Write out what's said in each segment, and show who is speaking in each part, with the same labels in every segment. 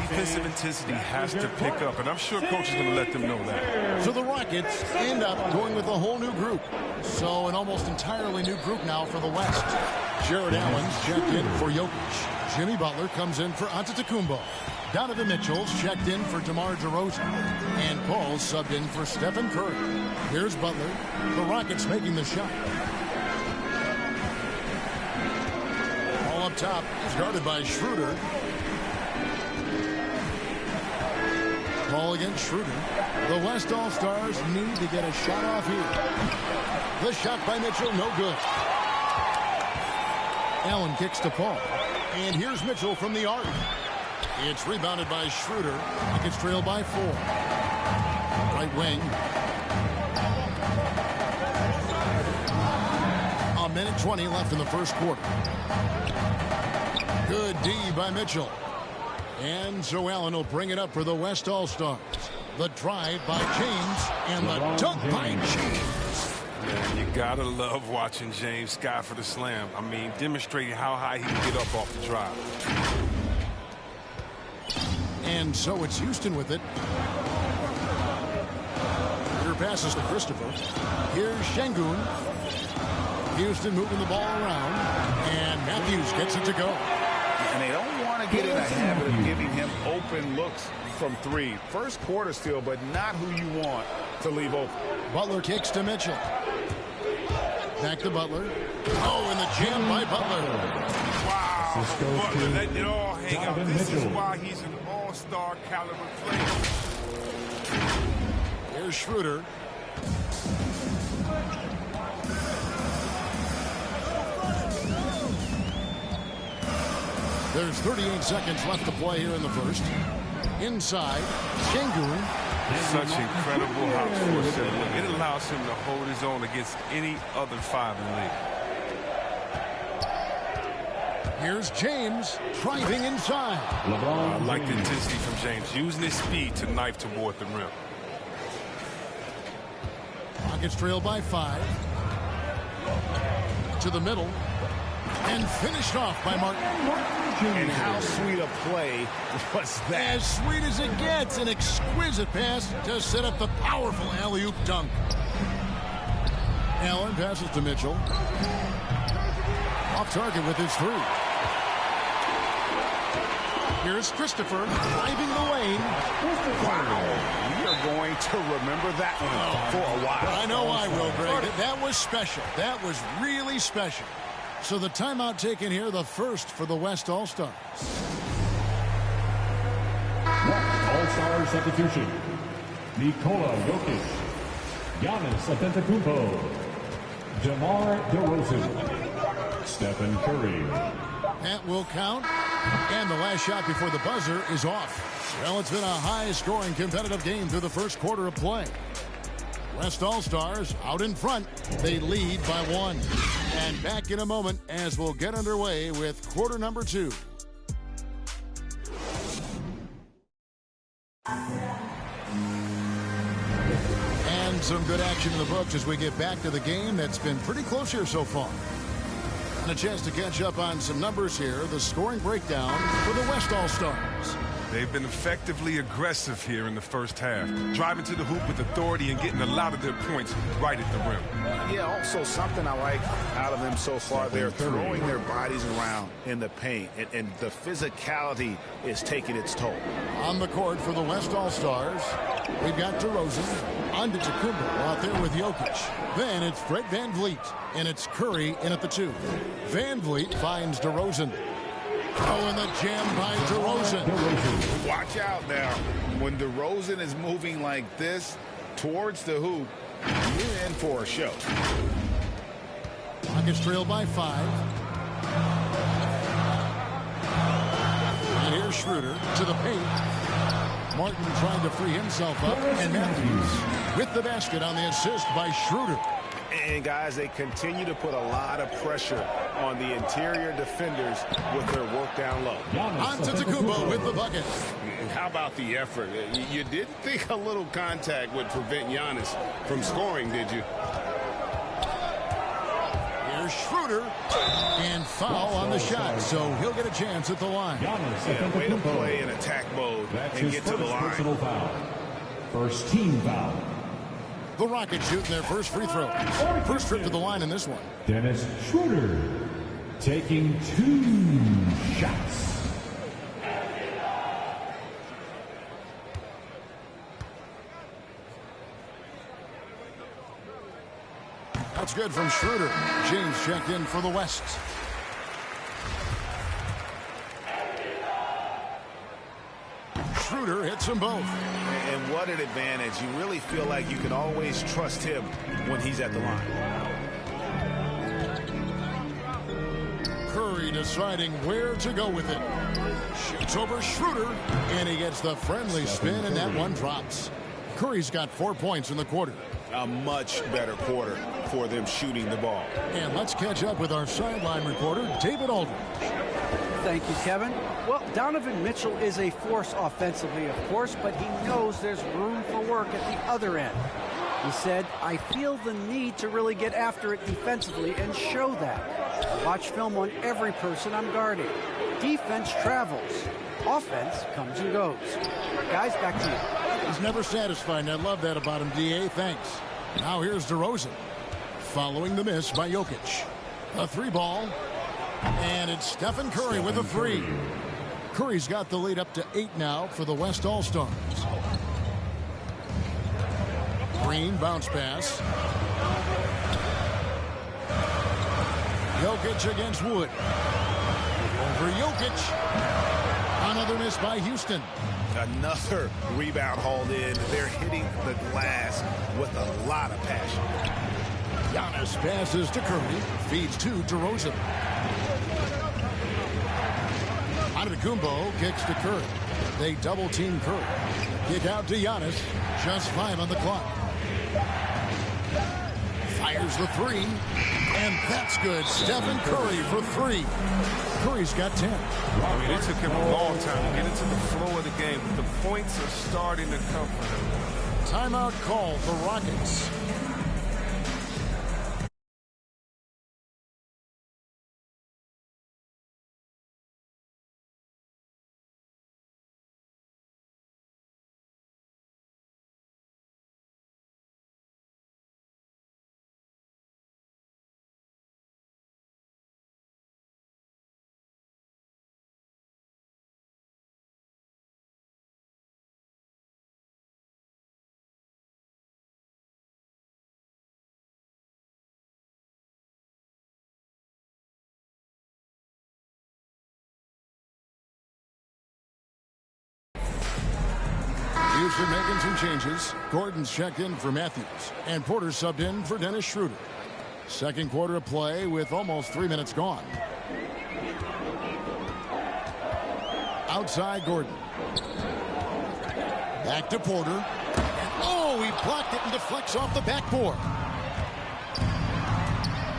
Speaker 1: defensive intensity has to pick up, and I'm sure coach is going to let them know that.
Speaker 2: So the Rockets end up going with a whole new group. So an almost entirely new group now for the West. Jared Allen's checked in for Jokic. Jimmy Butler comes in for Antetokounmpo. Donovan Mitchell's checked in for DeMar DeRozan. And Paul's subbed in for Stephen Curry. Here's Butler. The Rockets making the shot. Ball up top is guarded by Schroeder. Ball against Schroeder. The West All-Stars need to get a shot off here. The shot by Mitchell, no good. Allen kicks to Paul. And here's Mitchell from the arc. It's rebounded by Schroeder. Rockets trail by 4. Right wing. A minute 20 left in the first quarter. Good D by Mitchell. And so Allen will bring it up for the West All-Stars. The drive by James and the dunk by James.
Speaker 1: Yeah, you gotta love watching James sky for the slam. I mean, demonstrating how high he can get up off the drive.
Speaker 2: And so it's Houston with it. Here passes to Christopher. Here's Şengün. Houston moving the ball around. And Matthews gets it to go.
Speaker 3: And they don't want to get in a habit of giving him open looks from 3. First quarter still, but not who you want to leave open.
Speaker 2: Butler kicks to Mitchell. Back to Butler. Oh, and the jam by Butler.
Speaker 1: Wow, Butler letting it all hang out. This is why he's an all-star caliber player.
Speaker 2: Here's Schroeder. There's 38 seconds left to play here in the first. Inside, Şengün.
Speaker 1: Such incredible hops for a center. It allows him to hold his own against any other 5 in the league.
Speaker 2: Here's James driving inside.
Speaker 1: I like the intensity from James, using his speed to knife toward the rim.
Speaker 2: Rockets trail by 5. To the middle. And finished off by Martin.
Speaker 3: And how sweet a play was that?
Speaker 2: As sweet as it gets. An exquisite pass to set up the powerful alley-oop dunk. Allen passes to Mitchell. Off target with his 3. Here's Christopher driving the lane.
Speaker 3: Wow. We are going to remember that one for a while.
Speaker 2: I know I will, Greg. That was special. That was really special. So the timeout taken here, the first for the West All-Stars.
Speaker 4: Next All-Star substitution. Nikola Jokic. Giannis Antetokounmpo. DeMar DeRozan. Stephen Curry.
Speaker 2: That will count. And the last shot before the buzzer is off. Well, it's been a high-scoring competitive game through the first quarter of play. West All-Stars out in front. They lead by 1. And back in a moment as we'll get underway with quarter number 2. And some good action in the books as we get back to the game that's been pretty close here so far. And a chance to catch up on some numbers here. The scoring breakdown for the West All-Stars.
Speaker 1: They've been effectively aggressive here in the first half, driving to the hoop with authority and getting a lot of their points right at the rim.
Speaker 3: Yeah, also something I like out of them so far, they're throwing their bodies around in the paint, and the physicality is taking its toll.
Speaker 2: On the court for the West All-Stars, we've got DeRozan, Antetokounmpo out there with Jokic. Then it's Fred VanVleet, and it's Curry in at the 2. VanVleet finds DeRozan. Oh, and the jam by DeRozan.
Speaker 3: Watch out now. When DeRozan is moving like this towards the hoop, you're in for a show.
Speaker 2: Rockets trail by 5. And here's Schroeder to the paint. Martin trying to free himself up. And Matthews with the basket on the assist by Schroeder.
Speaker 3: And, guys, they continue to put a lot of pressure on the interior defenders with their work down low.
Speaker 2: Antetokounmpo with the bucket.
Speaker 3: And how about the effort? You didn't think a little contact would prevent Giannis from scoring, did you?
Speaker 2: Here's Here's Schroeder. And foul on the shot, so he'll get a chance at the line.
Speaker 3: Yeah, way to play in attack mode and get to the line.
Speaker 4: Personal foul. First team foul.
Speaker 2: The Rockets shooting their first free throw. First trip to the line in this one.
Speaker 4: Dennis Schroeder taking 2 shots.
Speaker 2: That's good from Schroeder. James checked in for the West. Schroeder hits them both.
Speaker 3: And what an advantage. You really feel like you can always trust him when he's at the line.
Speaker 2: Curry deciding where to go with it. Shoots over Schroeder, and he gets the friendly spin, and that one drops. Curry's got 4 points in the quarter.
Speaker 3: A much better quarter for them shooting the ball.
Speaker 2: And let's catch up with our sideline reporter, David Aldridge.
Speaker 5: Thank you, Kevin. Well, Donovan Mitchell is a force offensively, of course, but he knows there's room for work at the other end. He said, I feel the need to really get after it defensively and show that. I watch film on every person I'm guarding. Defense travels. Offense comes and goes. Guys, back to you.
Speaker 2: He's never satisfied, and I love that about him, D.A. Thanks. Now here's DeRozan. Following the miss by Jokic. A 3-ball. And it's Stephen Curry with a 3. Curry's got the lead up to 8 now for the West All-Stars. Green bounce pass. Jokic against Wood. Over Jokic. Another miss by Houston.
Speaker 3: Another rebound hauled in. They're hitting the glass with a lot of passion.
Speaker 2: Giannis passes to Curry. Feeds to DeRozan. Antetokounmpo kicks to Curry. They double-team Curry. Kick out to Giannis. Just 5 on the clock. Fires the 3. And that's good. Stephen Curry for 3. Curry's got 10.
Speaker 1: I mean, it took him a long time to get into the flow of the game, but the points are starting to come for him.
Speaker 2: Timeout call for Rockets. Houston making some changes. Gordon's checked in for Matthews, and Porter subbed in for Dennis Schroeder. Second quarter of play with almost 3 minutes gone. Outside Gordon. Back to Porter. And oh, he blocked it and deflects off the backboard.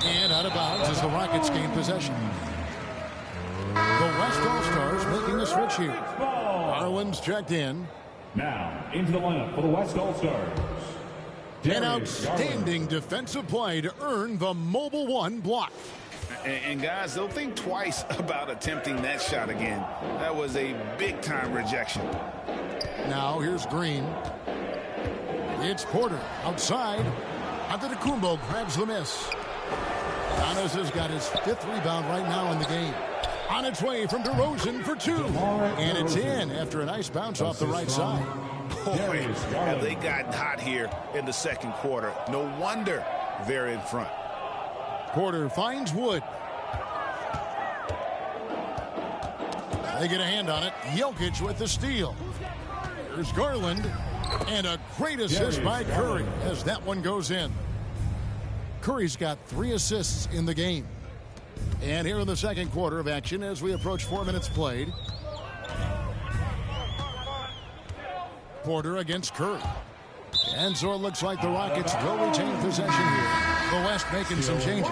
Speaker 2: And out of bounds as the Rockets gain possession. The West All-Stars making a switch here. Garland's checked in.
Speaker 4: Now, into the lineup for the West All-Stars.
Speaker 2: An outstanding defensive play to earn the Mobile One block.
Speaker 3: And guys, they'll think twice about attempting that shot again. That was a big-time rejection.
Speaker 2: Now here's Green. It's Porter outside. Antetokounmpo grabs the miss. Giannis has got his 5th rebound right now in the game. On its way from DeRozan for 2. And it's in after a nice bounce off the right side.
Speaker 3: Boy, have they gotten hot here in the second quarter. No wonder they're in front.
Speaker 2: Porter finds Wood. They get a hand on it. Jokic with the steal. Here's Garland. And a great assist by Curry as that one goes in. Curry's got 3 assists in the game. And here in the second quarter of action as we approach 4 minutes played. Porter against Curry. And so it looks like the Rockets will retain possession here. The West making some changes.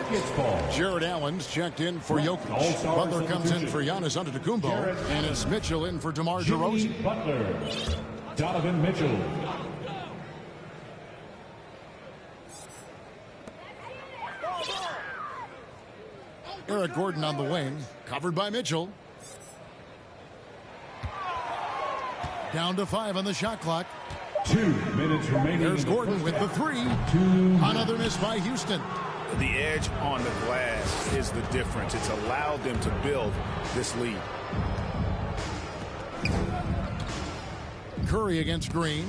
Speaker 2: Jared Allen's checked in for Jokic. Butler comes in for Giannis Antetokounmpo. And it's Mitchell in for DeMar DeRozan.
Speaker 4: Butler. Donovan Mitchell.
Speaker 2: Eric Gordon on the wing, covered by Mitchell. Down to 5 on the shot clock.
Speaker 4: 2 minutes remaining.
Speaker 2: There's Gordon with the 3.
Speaker 4: 2.
Speaker 2: Another miss by Houston.
Speaker 3: The edge on the glass is the difference. It's allowed them to build this lead.
Speaker 2: Curry against Green.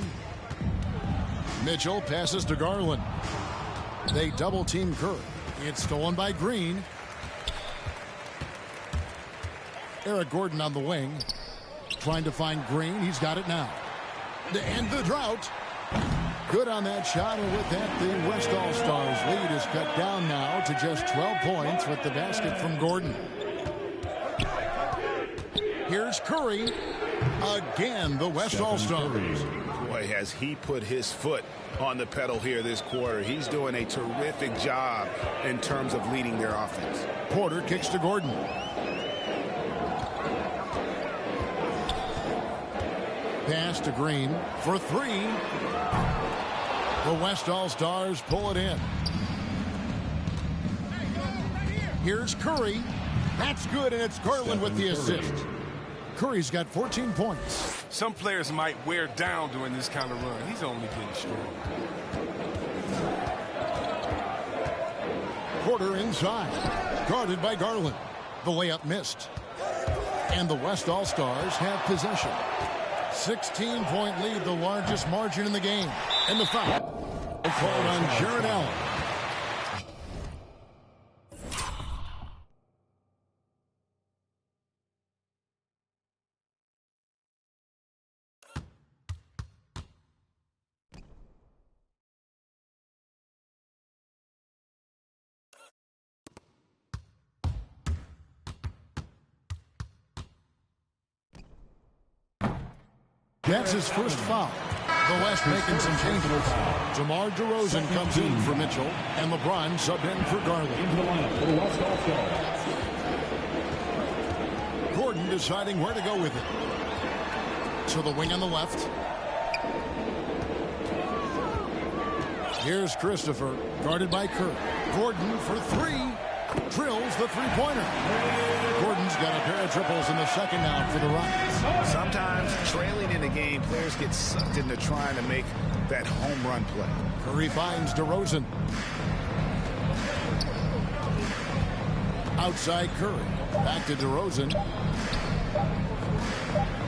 Speaker 2: Mitchell passes to Garland. They double team Curry. It's stolen by Green. Eric Gordon on the wing. Trying to find Green. He's got it now. To end the drought. Good on that shot, and with that, the West All-Stars lead is cut down now to just 12 points with the basket from Gordon. Here's Curry. Again, the West All-Stars.
Speaker 3: Boy, has he put his foot on the pedal here this quarter. He's doing a terrific job in terms of leading their offense.
Speaker 2: Porter kicks to Gordon. Pass to Green for 3. The West All-Stars pull it in. Here's Curry. That's good, and it's Garland with the assist. Curry's got 14 points.
Speaker 1: Some players might wear down during this kind of run. He's only getting strong.
Speaker 2: Porter inside. Guarded by Garland. The layup missed. And the West All-Stars have possession. 16-point lead, the largest margin in the game. And the foul called on Jared Allen. That's his first foul. The West making some changes. DeMar DeRozan comes in for Mitchell, and LeBron subbed in for Garland.
Speaker 4: Into the lineup for the West All-Stars.
Speaker 2: Gordon deciding where to go with it. To the wing on the left. Here's Christopher, guarded by Kerr. Gordon for 3. Drills the three-pointer. Gordon's got a pair of triples in the second now for the Rockets.
Speaker 3: Sometimes trailing in the game, players get sucked into trying to make that home run play.
Speaker 2: Curry finds DeRozan. Outside Curry. Back to DeRozan.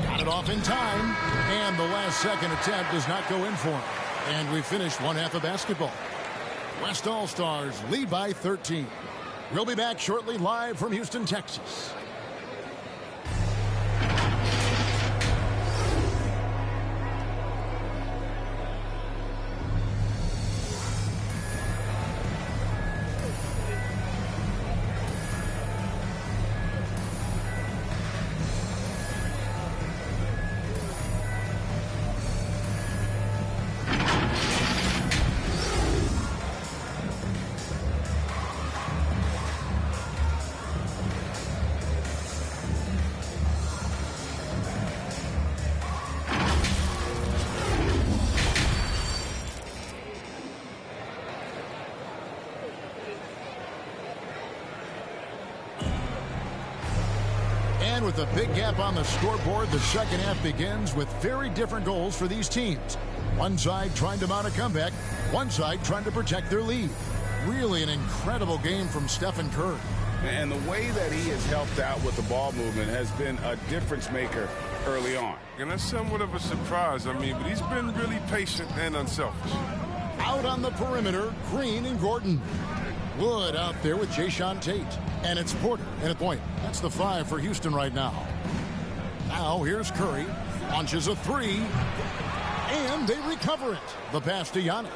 Speaker 2: Got it off in time. And the last second attempt does not go in for him. And we finish one half of basketball. West All-Stars lead by 13. We'll be back shortly live from Houston, Texas. With a big gap on the scoreboard, the second half begins with very different goals for these teams. One side trying to mount a comeback, one side trying to protect their lead. Really an incredible game from Stephen Curry.
Speaker 3: And the way that he has helped out with the ball movement has been a difference maker early on.
Speaker 1: And that's somewhat of a surprise, but he's been really patient and unselfish.
Speaker 2: Out on the perimeter, Green and Gordon. Wood out there with Jayshawn Tate. And it's Porter and a point. That's the 5 for Houston right now. Now here's Curry. Launches a 3. And they recover it. The pass to Giannis.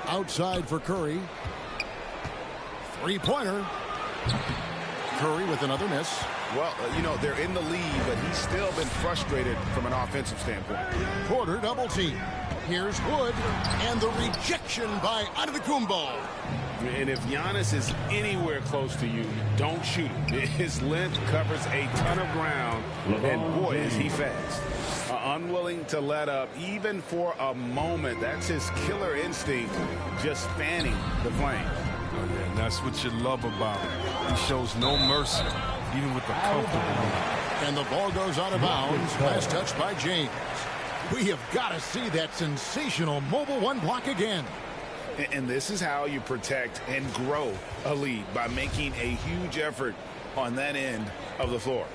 Speaker 2: Outside for Curry. Three-pointer. Curry with another miss.
Speaker 3: Well, they're in the lead, but he's still been frustrated from an offensive standpoint.
Speaker 2: Porter double team. Here's Wood. And the rejection by Antetokounmpo.
Speaker 3: And if Giannis is anywhere close to you, don't shoot him. His length covers a ton of ground, and boy, is he fast. Unwilling to let up, even for a moment. That's his killer instinct, just fanning the flame.
Speaker 1: Oh, yeah, and that's what you love about him. He shows no mercy, even with the comfortable lead.
Speaker 2: And the ball goes out of bounds. Nice touch by James. We have got to see that sensational mobile one block again.
Speaker 3: And this is how you protect and grow a lead, by making a huge effort on that end of the floor.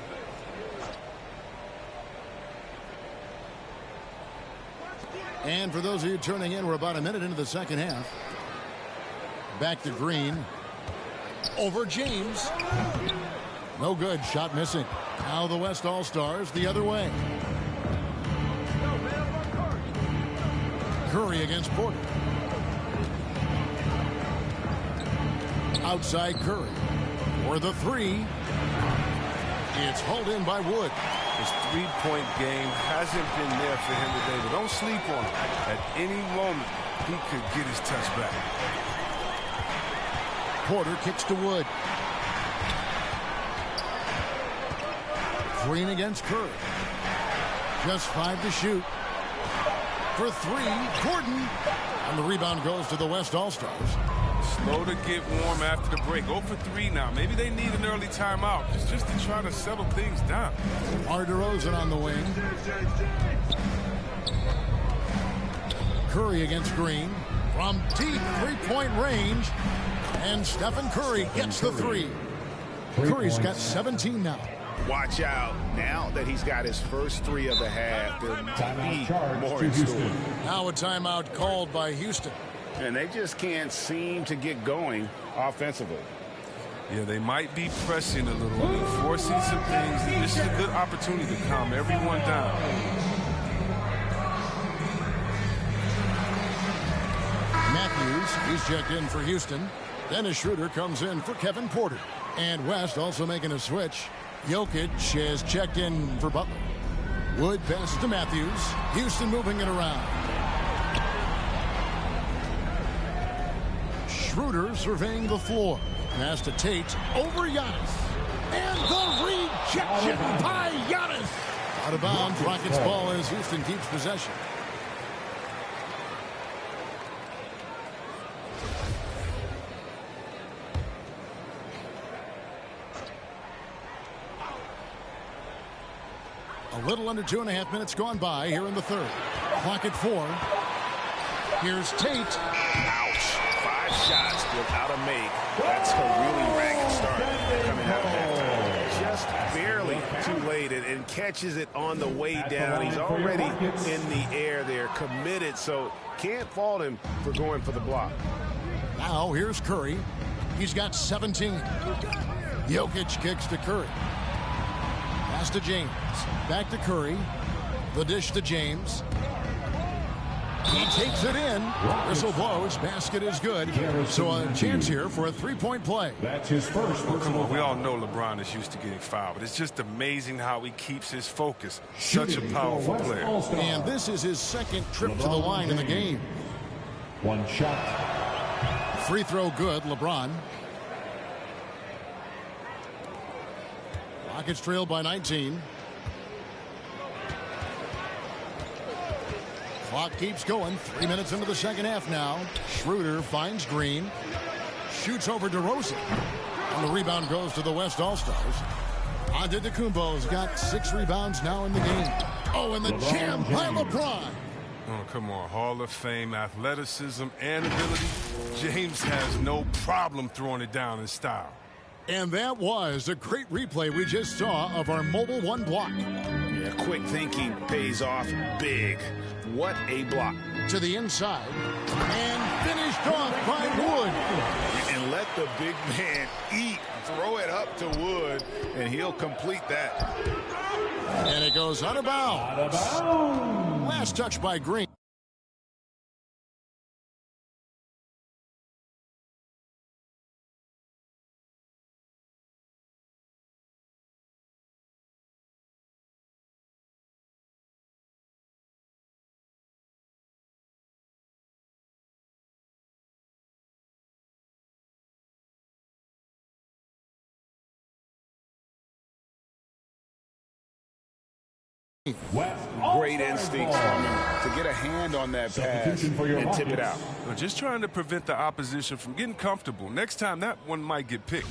Speaker 2: And for those of you turning in, we're about a minute into the second half. Back to Green. Over James. No good. Shot missing. Now the West All-Stars the other way. Curry against Porter. Outside Curry. For the three. It's hauled in by Wood.
Speaker 1: His three-point game hasn't been there for him today, but don't sleep on him. At any moment, he could get his touch back.
Speaker 2: Porter kicks to Wood. Green against Curry. Just 5 to shoot. For three, Gordon. And the rebound goes to the West All-Stars.
Speaker 1: Slow to get warm after the break. 0 for 3 now. Maybe they need an early timeout just to try to settle things down.
Speaker 2: DeRozan on the wing. Curry against Green. From deep three-point range. And Stephen Curry gets the three. Curry's got 17 now.
Speaker 3: Watch out. Now that he's got his first three of the half, there might be more in store.
Speaker 2: Now a timeout called by Houston.
Speaker 3: And they just can't seem to get going offensively.
Speaker 1: Yeah, they might be pressing a little bit, forcing some things. This is a good opportunity to calm everyone down.
Speaker 2: Matthews, he's checked in for Houston. Dennis Schroeder comes in for Kevin Porter. And West also making a switch. Jokic has checked in for Butler. Wood passes to Matthews. Houston moving it around. Schroeder surveying the floor. Pass to Tate over Giannis. And the rejection by Giannis. Out of bounds. Rockets ball as Houston keeps possession. A little under 2.5 minutes gone by here in the third. Clock at 4. Here's Tate.
Speaker 3: Ouch. 5 shots without a make. That's a really ragged start coming out of halftime. Just barely too late and catches it on the way down. He's already in the air there, committed, so can't fault him for going for the block.
Speaker 2: Now here's Curry. He's got 17. Jokic kicks to Curry. Pass to James. Back to Curry. The dish to James. He takes it in. Whistle blows. Basket is good. So a chance here for a three-point play.
Speaker 4: That's his first.
Speaker 1: Come on, we all know LeBron is used to getting fouled, but it's just amazing how he keeps his focus. Such a powerful player.
Speaker 2: And this is his second trip to the line in the game.
Speaker 4: One shot.
Speaker 2: Free throw good, LeBron. Rockets trailed by 19. Clock keeps going. 3 minutes into the second half now. Schroeder finds Green. Shoots over DeRozan. And the rebound goes to the West All-Stars. Antetokounmpo's got 6 rebounds now in the game. Oh, and the jam by LeBron.
Speaker 1: Oh, come on. Hall of Fame, athleticism, and ability. James has no problem throwing it down in style.
Speaker 2: And that was a great replay we just saw of our mobile one block.
Speaker 3: Yeah, quick thinking pays off big. What a block.
Speaker 2: To the inside. And finished off by Wood.
Speaker 3: And let the big man eat. Throw it up to Wood, and he'll complete that.
Speaker 2: And it goes out of bounds. Last touch by Green.
Speaker 3: Great instincts from him to get a hand on that pass and tip it out.
Speaker 1: We're just trying to prevent the opposition from getting comfortable. Next time, that one might get picked.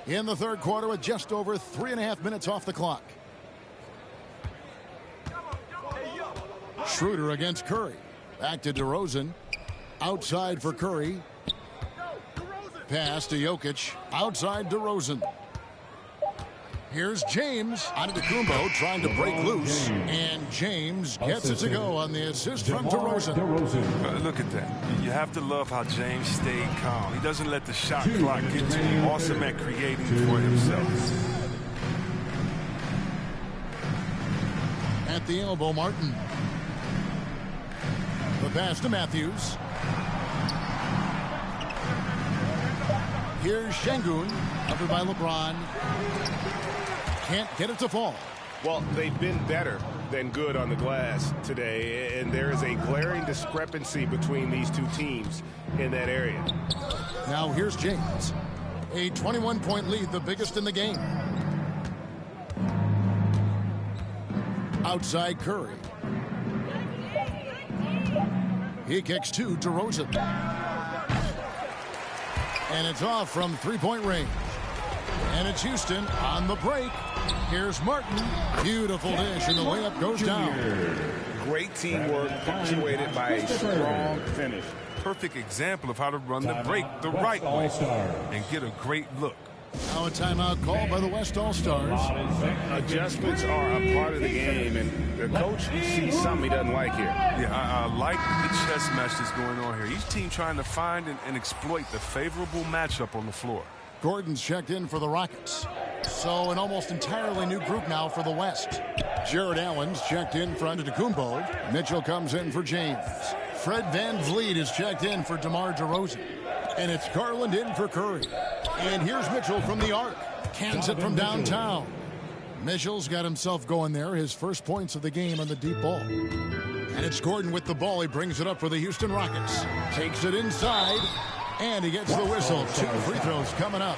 Speaker 2: in the third quarter with just over 3.5 minutes off the clock. Schroeder against Curry. Back to DeRozan. Outside for Curry. Pass to Jokic. Outside DeRozan. Here's James. Antetokounmpo trying to break loose. And James gets it to go on the assist from DeRozan.
Speaker 1: Look at that. You have to love how James stayed calm. He doesn't let the shot clock get to him. Awesome at creating for himself.
Speaker 2: At the elbow, Martin. The pass to Matthews. Here's Şengün, covered by LeBron. Can't get it to fall.
Speaker 3: Well, they've been better than good on the glass today, and there is a glaring discrepancy between these two teams in that area.
Speaker 2: Now here's James. A 21-point lead, the biggest in the game. Outside Curry. He kicks to DeRozan. And it's off from three-point range. And it's Houston on the break. Here's Martin. Beautiful dish, and the layup goes down.
Speaker 3: Great teamwork punctuated by a strong finish.
Speaker 1: Perfect example of how to run the break the right way and get a great look.
Speaker 2: Now a timeout called by the West All-Stars.
Speaker 3: Adjustments are a part of the game, and the coach sees something he doesn't like here.
Speaker 1: Yeah, I like the chess match that's going on here. Each team trying to find and exploit the favorable matchup on the floor.
Speaker 2: Gordon's checked in for the Rockets. So an almost entirely new group now for the West. Jared Allen's checked in for Antetokounmpo. Mitchell comes in for James. Fred VanVleet is checked in for DeMar DeRozan. And it's Garland in for Curry. And here's Mitchell from the arc. Cans it from downtown. Mitchell's got himself going there. His first points of the game on the deep ball. And it's Gordon with the ball. He brings it up for the Houston Rockets. Takes it inside. And he gets the whistle. 2 free throws coming up.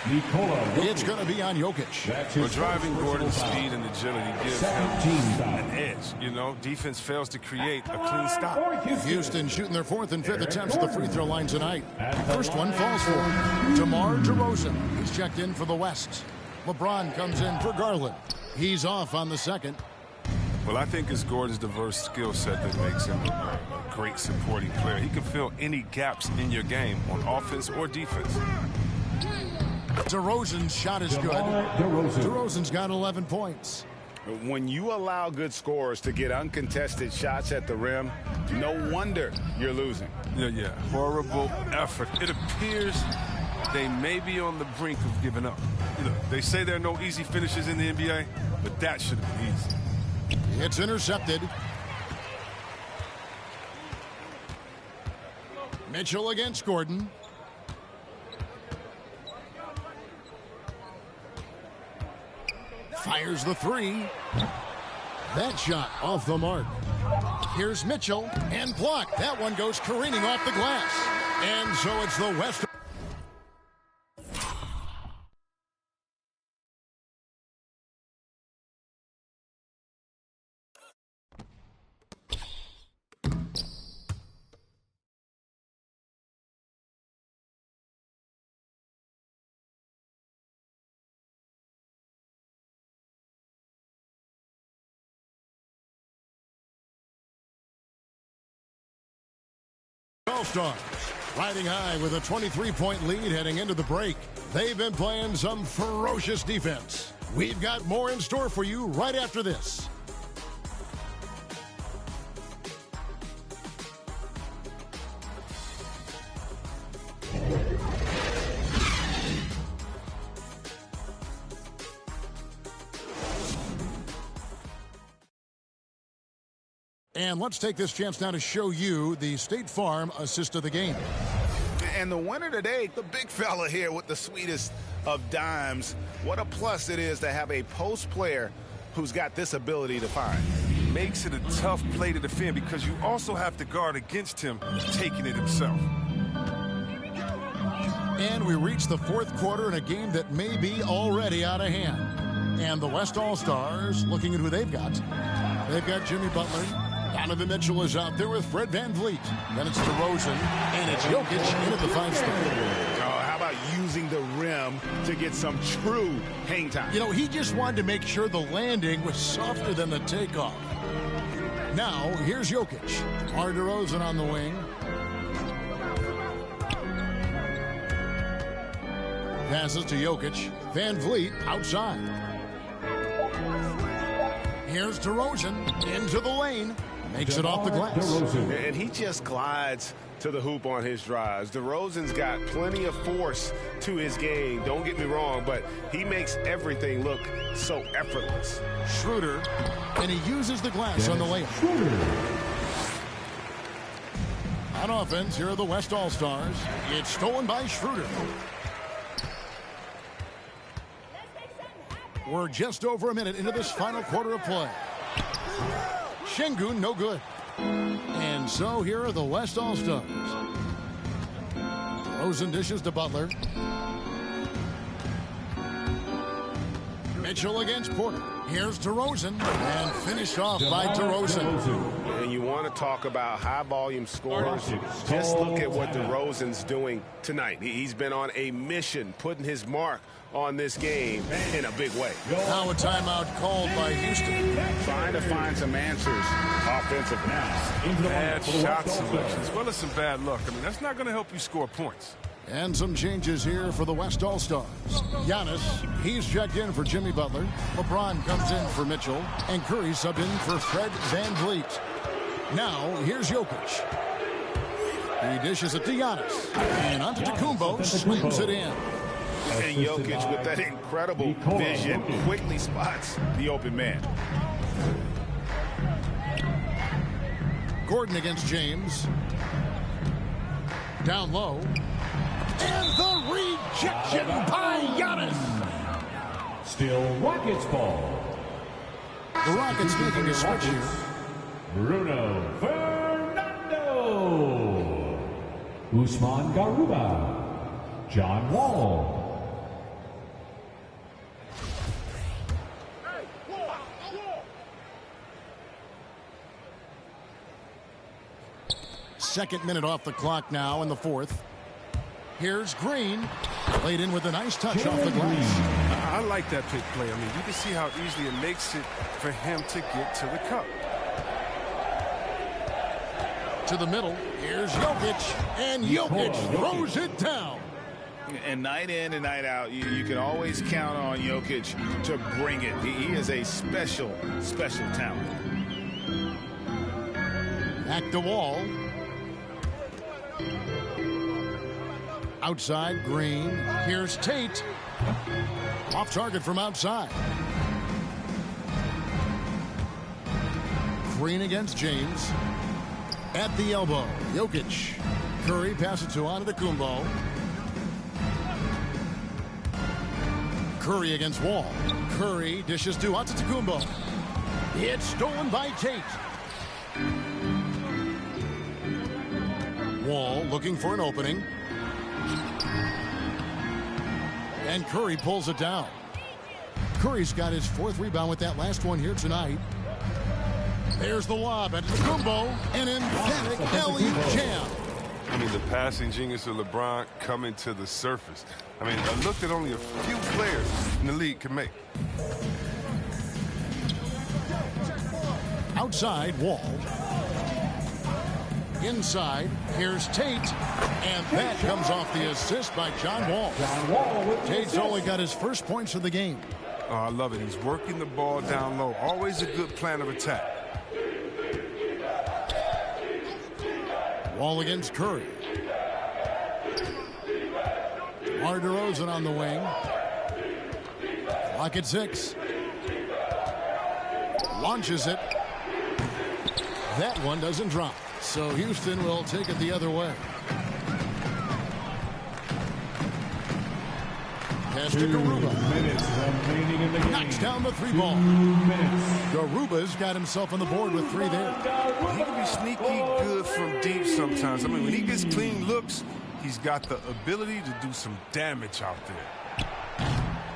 Speaker 2: It's going to be on Jokic.
Speaker 1: Well, driving Gordon's speed and agility gives him an edge. You know, defense fails to create a clean stop.
Speaker 2: Houston shooting their 4th and 5th attempts at the free throw line tonight. First one falls for DeMar DeRozan. He's checked in for the West. LeBron comes in for Garland. He's off on the second.
Speaker 1: Well, I think it's Gordon's diverse skill set that makes him a great supporting player. He can fill any gaps in your game on offense or defense.
Speaker 2: DeRozan's shot is good. DeRozan's got 11 points.
Speaker 3: When you allow good scorers to get uncontested shots at the rim, no wonder you're losing.
Speaker 1: Yeah. Horrible effort. It appears they may be on the brink of giving up. You know, they say there are no easy finishes in the NBA, but that should have been easy.
Speaker 2: It's intercepted. Mitchell against Gordon. Fires the three. That shot off the mark. Here's Mitchell and blocked. That one goes careening off the glass. And so it's the West. All-Stars riding high with a 23-point lead heading into the break. They've been playing some ferocious defense. We've got more in store for you right after this. And let's take this chance now to show you the State Farm assist of the game.
Speaker 3: And the winner today, the big fella here with the sweetest of dimes. What a plus it is to have a post player who's got this ability to find.
Speaker 1: Makes it a tough play to defend because you also have to guard against him taking it himself.
Speaker 2: And we reach the fourth quarter in a game that may be already out of hand. And the West All-Stars, looking at who they've got. They've got Jimmy Butler. Donovan Mitchell is out there with Fred VanVleet. Then it's DeRozan, and it's Jokic in at the 5 spot.
Speaker 3: How about using the rim him to get some true hang time.
Speaker 2: You know, he just wanted to make sure the landing was softer than the takeoff. Now, here's Jokic. DeRozan on the wing. Passes to Jokic. Van Vliet outside. Here's DeRozan into the lane. Makes it off the glass.
Speaker 3: And he just glides to the hoop on his drives. DeRozan's got plenty of force to his game. Don't get me wrong, but he makes everything look so effortless.
Speaker 2: Schroeder, and he uses the glass on the layup. On offense, here are the West All-Stars. It's stolen by Schroeder. We're just over a minute into this final quarter of play. Şengün, no good. And so here are the West All-Stars. Rosen dishes to Butler. Mitchell against Porter. Here's DeRozan, and finished off by DeRozan.
Speaker 3: And you want to talk about high-volume scorers. Just look at what DeRozan's doing tonight. He's been on a mission, putting his mark on this game in a big way.
Speaker 2: Now a timeout called by Houston.
Speaker 3: Trying to find some answers offensively.
Speaker 1: Bad shot selection, as well as some bad luck. I mean, that's not going to help you score points.
Speaker 2: And some changes here for the West All-Stars. Giannis, he's checked in for Jimmy Butler. LeBron comes in for Mitchell. And Curry subbed in for Fred Van Vliet. Now, here's Jokic. He dishes it to Giannis. And Antetokounmpo slings it in.
Speaker 3: And Jokic, with that incredible vision, quickly spots the open man.
Speaker 2: Gordon against James. Down low. And the rejection by Giannis.
Speaker 4: Still Rockets ball.
Speaker 2: The Rockets making a switch here.
Speaker 4: Bruno Fernando. Usman Garuba. John Wall.
Speaker 2: Second minute off the clock now in the fourth. Here's Green. Played in with a nice touch off the glass.
Speaker 1: I like that pick play. I mean, you can see how easily it makes it for him to get to the cup.
Speaker 2: To the middle. Here's Jokic. And Jokic throws it down.
Speaker 3: And night in and night out, you can always count on Jokic to bring it. He is a special, special talent.
Speaker 2: Back to Wall. Outside, Green. Here's Tate. Off target from outside. Green against James. At the elbow, Jokic. Curry passes to Antetokounmpo. Curry against Wall. Curry dishes to Antetokounmpo. It's stolen by Tate. Wall looking for an opening. And Curry pulls it down. Curry's got his fourth rebound with that last one here tonight. There's the lob at Antetokounmpo. An emphatic alley jam.
Speaker 1: I mean, the passing genius of LeBron coming to the surface. I mean, a look that only a few players in the league can make.
Speaker 2: Outside, Wall. Inside, here's Tate. And that comes off the assist by John Wall. Tate's only got his first points of the game.
Speaker 1: Oh, I love it. He's working the ball down low. Always a good plan of attack.
Speaker 2: Wall against Curry. DeRozan on the wing. Clock at 6. Launches it. That one doesn't drop. So Houston will take it the other way. Pass to Garuba. Knocks down the three ball. Garuba's got himself on the board with 3 there.
Speaker 1: He can be sneaky good from deep sometimes. I mean, when he gets clean looks, he's got the ability to do some damage out there.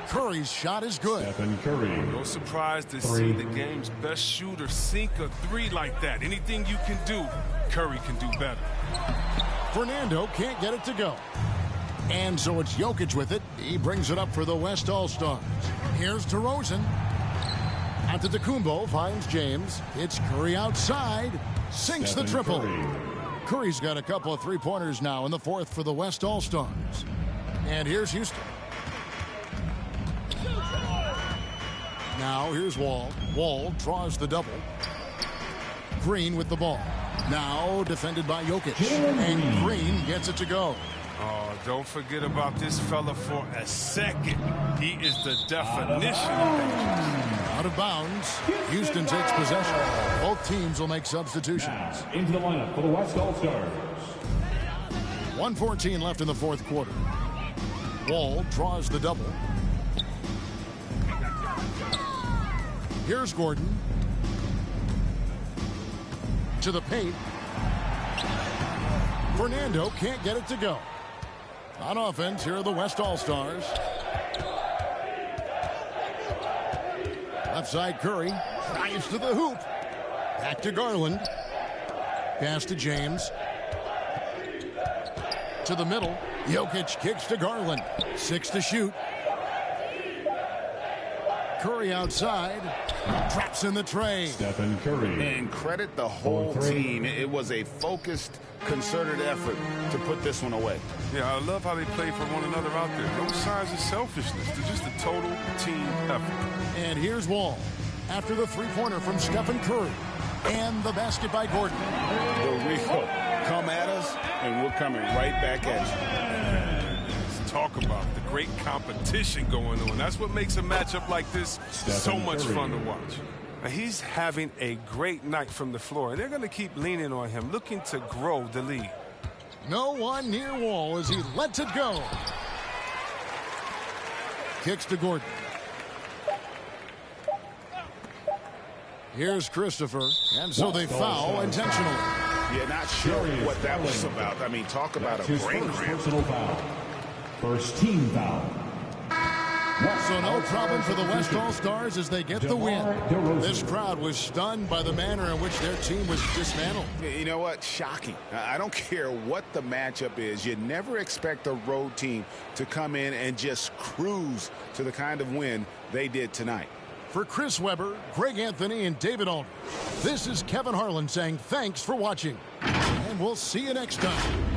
Speaker 2: Curry's shot is good.
Speaker 4: Stephen Curry.
Speaker 1: No surprise to see the game's best shooter sink a 3 like that. Anything you can do, Curry can do better.
Speaker 2: Fernando can't get it to go. And so it's Jokic with it. He brings it up for the West All-Stars. Here's DeRozan. Antetokounmpo finds James. It's Curry outside. Sinks the triple. Curry's got a couple of three-pointers now in the fourth for the West All-Stars. And here's Houston. Now here's Wall. Wall draws the double. Green with the ball. Now defended by Jokic. And Green gets it to go.
Speaker 1: Oh, don't forget about this fella for a second. He is the definition of dangerous.
Speaker 2: Out of bounds. Houston takes possession. Both teams will make substitutions.
Speaker 4: Now, into the lineup for the West All-Stars.
Speaker 2: 1:14 left in the fourth quarter. Wall draws the double. Here's Gordon. To the paint. Fernando can't get it to go. On offense, here are the West All-Stars. Left side, Curry. Drives to the hoop. Back to Garland. Pass to James. To the middle. Jokic kicks to Garland. 6 to shoot. Curry outside. Traps in the tray.
Speaker 4: Stephen Curry.
Speaker 3: And credit the whole team. It was a focused, concerted effort to put this one away.
Speaker 1: Yeah, I love how they play for one another out there. No signs of selfishness. They're just a total team effort.
Speaker 2: And here's Wall. After the three-pointer from Stephen Curry. And the basket by Gordon.
Speaker 3: The Rico, come at us, and we're coming right back at you.
Speaker 1: Let's talk about the great competition going on. That's what makes a matchup like this so much fun to watch. Now, he's having a great night from the floor, and they're going to keep leaning on him, looking to grow the lead.
Speaker 2: No one near Wall as he lets it go. Kicks to Gordon. Here's Christopher, and so they foul intentionally.
Speaker 3: Yeah, not sure what that was about. I mean, talk about a brain cramp.
Speaker 4: Personal foul. First team foul.
Speaker 2: So no problem for the West All-Stars as they get the win. This crowd was stunned by the manner in which their team was dismantled.
Speaker 3: You know what? Shocking. I don't care what the matchup is. You never expect a road team to come in and just cruise to the kind of win they did tonight.
Speaker 2: For Chris Webber, Greg Anthony, and David Aldridge, this is Kevin Harlan saying thanks for watching. And we'll see you next time.